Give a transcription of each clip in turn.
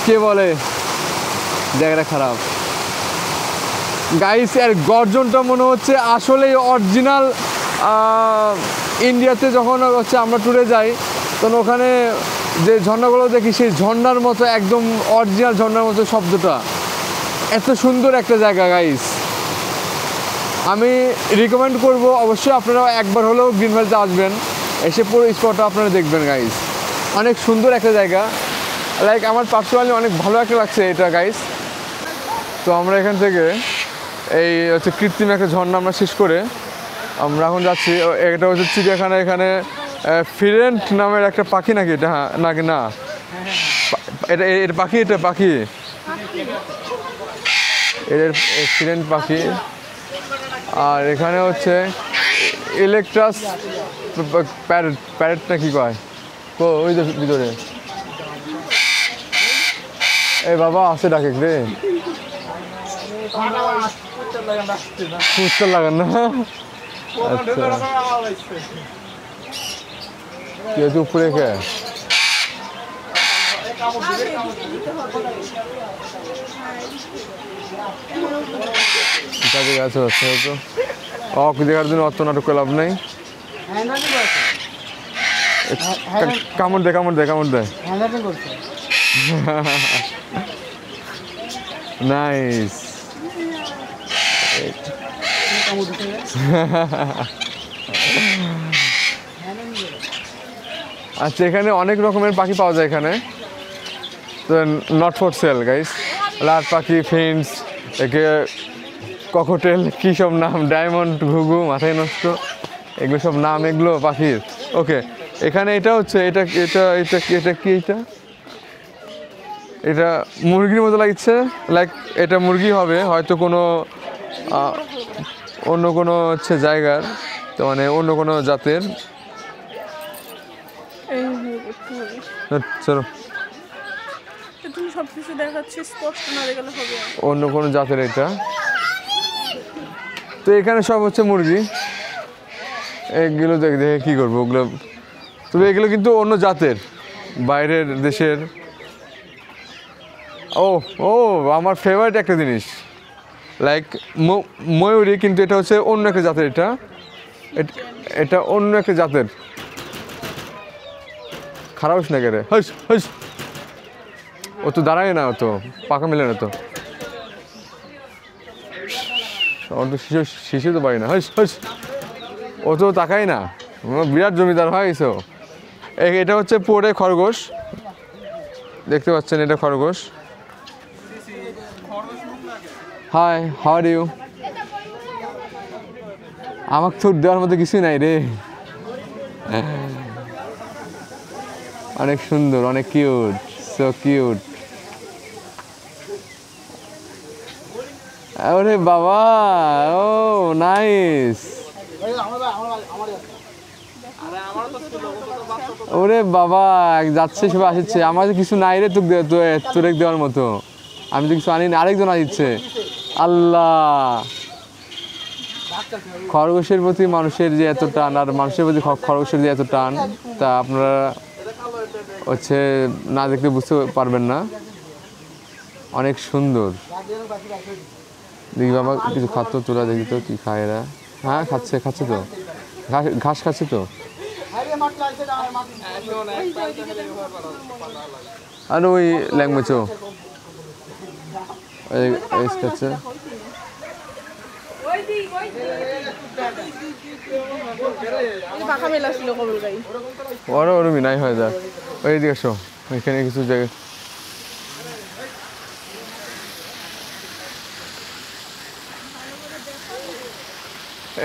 কে বলে জায়গাটা খারাপ গাইস। এর গর্জনটা মনে হচ্ছে আসলেই অরিজিনাল ইন্ডিয়াতে যখন হচ্ছে আমরা ট্যুরে যাই তখন ওখানে যে ঝর্ণাগুলো দেখি সেই ঝর্ণার মতো একদম অরিজিনাল ঝর্ণার মতো শব্দটা। এত সুন্দর একটা জায়গা গাইস, আমি রিকমেন্ড করব অবশ্যই আপনারা একবার হলেও গ্রিন ভ্যালিতে আসবেন, এসে পুরো স্পটটা আপনারা দেখবেন গাইস। অনেক সুন্দর একটা জায়গা, লাইক আমার পার্সোনালি অনেক ভালো একটা লাগছে এটা গাইস। তো আমরা এখান থেকে এই হচ্ছে কৃত্রিম একটা ঝর্ণা আমরা শেষ করে আমরা এখন যাচ্ছি, এটা হচ্ছে চিড়িয়াখানা। এখানে ফিরেন্ট নামের একটা পাখি নাকি এটা? নাকি না, এটা এটা পাখি, এটা পাখি, এর ফিরেন্ট পাখি। আর এখানে হচ্ছে ইলেকট্রাস প্যারেট, প্যারেট না কি কয় ওই ভিতরে। এই বাবা আসে ডাকে রে, পুষ্কর লাগান না। আচ্ছা কি হচ্ছে উপরে কে আছে? তো অক দেখার জন্য অত নাটক লাভ নেই। কামড় দে, কামড় দে, কামড় দে। নাইস। আচ্ছা এখানে অনেক রকমের পাখি পাওয়া যায় এখানে, তো নট ফর সেল গাইস। লাট পাখি, ফিন্স, একে ককটেল, কী সব নাম, ডায়মন্ড, ঘুঘু, মাথায় নষ্ট, এগুলো সব নাম এগুলো পাখির। ওকে এখানে এটা হচ্ছে এটা এটা এটা এটা কি, এটা এটা মুরগির মতো লাগছে, লাইক এটা মুরগি হবে হয়তো কোনো অন্য কোনো হচ্ছে জায়গার, তো মানে অন্য কোনো জাতের। চলো অন্য কোনো জাতের এটা। তো এখানে সব হচ্ছে মুরগি, এগুলো দেখে কী করবো ওগুলো, তবে এগুলো কিন্তু অন্য জাতের, বাইরের দেশের। ও ও আমার ফেভারিট একটা জিনিস, লাইক ময়ূরী, কিন্তু এটা হচ্ছে অন্য একটা জাতের। এটা এটা অন্য একটা জাতের। খারাপ না কে রে, হস হস, ও তো দাঁড়ায় না, ও তো পাকা মেলে না, তো শিশু শিশু তো পারি না, হস হস, ও তো তাকাই না, বিরাট জমিদার হয়ে গেছে। এটা হচ্ছে পরে খরগোশ, দেখতে পাচ্ছেন এটা খরগোশ। Hi, how are you? আমাকে তো দেওয়ার মতো কিছুই নাই রে। অনেক সুন্দর, অনেক কিউট, সো কিউট। আরে বাবা, ও নাইস। ওরে বাবা যাচ্ছে, সবাই আসছে, আমার কিছু নাই রে তোরে দেওয়ার মতো, আমি তো কিছু আনিনি, আরেকজন আসছে। আল্লাহ, খরগোশের প্রতি মানুষের যে এত টান, আর মানুষের প্রতি খরগোশের যে এত টান, তা আপনারা হচ্ছে না দেখলে বুঝতে পারবেন না। অনেক সুন্দর। দেখি বাবা কিছু খাদ্য তোরা, দেখি তো কি খায় এরা। হ্যাঁ খাচ্ছে, খাচ্ছে তো, ঘাস খাচ্ছে তো। আর ওই ল্যাঙ্গুয়েজও খাচ্ছে। ওরও ওরমই নাই হয়ে যায়। ওই দিকে আসো, এখানে কিছু জায়গায়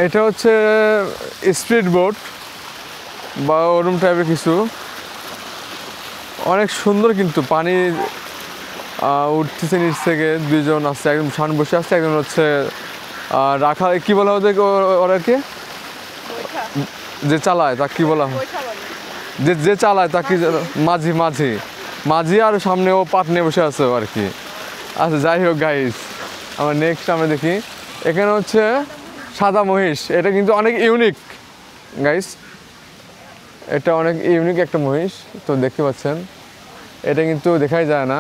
এটা হচ্ছে স্পিড বোট বা ওরম টাইপের কিছু, অনেক সুন্দর। কিন্তু পানি উঠতেছে নিচ থেকে, দুইজন আছে, একদম সামনে বসে আসছে, একজন হচ্ছে রাখা, কি বলা হয় ওদেরকে, যে চালায় তা কি বলা হয়, যে চালায় তা কি, মাঝি, মাঝি, মাঝি, আর সামনে ও পাট নিয়ে বসে আছে আর কি। আচ্ছা যাই হোক গাইস, আমার নেক্সট আমরা দেখি, এখানে হচ্ছে সাদা মহিষ। এটা কিন্তু অনেক ইউনিক গাইস, এটা অনেক ইউনিক একটা মহিষ। তো দেখতে পাচ্ছেন এটা কিন্তু দেখাই যায় না,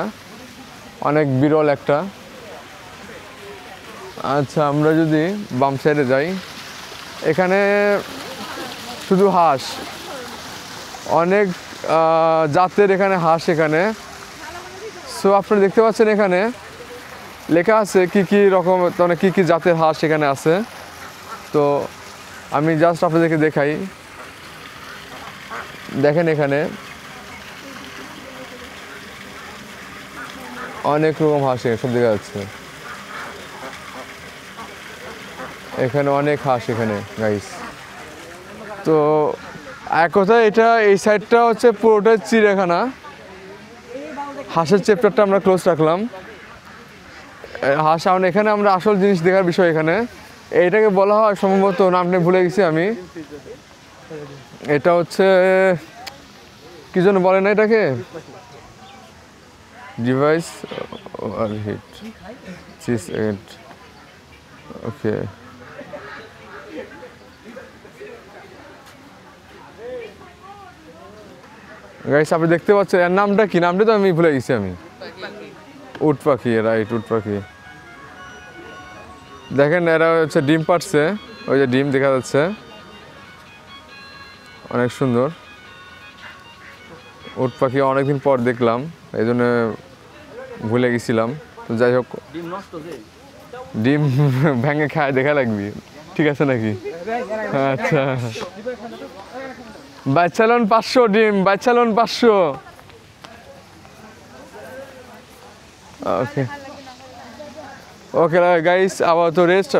অনেক বিরল একটা। আচ্ছা, আমরা যদি বাম সাইডে যাই, এখানে শুধু হাঁস, অনেক জাতের এখানে হাঁস এখানে। সো আপনারা দেখতে পাচ্ছেন এখানে লেখা আছে কি কি রকম, মানে কী কী জাতের হাঁস এখানে আছে। তো আমি জাস্ট আপনাদেরকে দেখাই। দেখেন এখানে অনেক রকম হাঁস সব দেখা যাচ্ছে। এখানে অনেক হাঁস এখানে গাইস। তো এক কথায় এটা এই সাইডটা হচ্ছে পুরোটা চিড়িয়াখানা। হাঁসের চ্যাপ্টারটা আমরা ক্লোজ রাখলাম। হাঁস এখানে আমরা আসল জিনিস দেখার বিষয় এখানে এইটাকে বলা হয় সম্ভবত, নামটা ভুলে গেছি আমি। এটা হচ্ছে কি জন্য বলে না এটাকে, ডিভাইস হিট ওকে। গাইস আপনি দেখতে পাচ্ছেন এর নামটা কি, নামটা তো আমি ভুলে গেছি আমি। উট পাখি, রাইট, উট পাখি। দেখেন এরা হচ্ছে ডিম পাড়ছে, ওই যে ডিম দেখা যাচ্ছে, অনেক সুন্দর। উট পাখি অনেকদিন পর দেখলাম, এই জন্য ভুলে গেছিলাম। তো যাই হোক, ডিম ভেঙে খায় দেখা লাগবি, ঠিক আছে নাকি? আচ্ছা, বাচ্চালন 500 ডিম, বাচ্চালন 500। ওকে ওকে গাইস, আবার তো রেস্ট।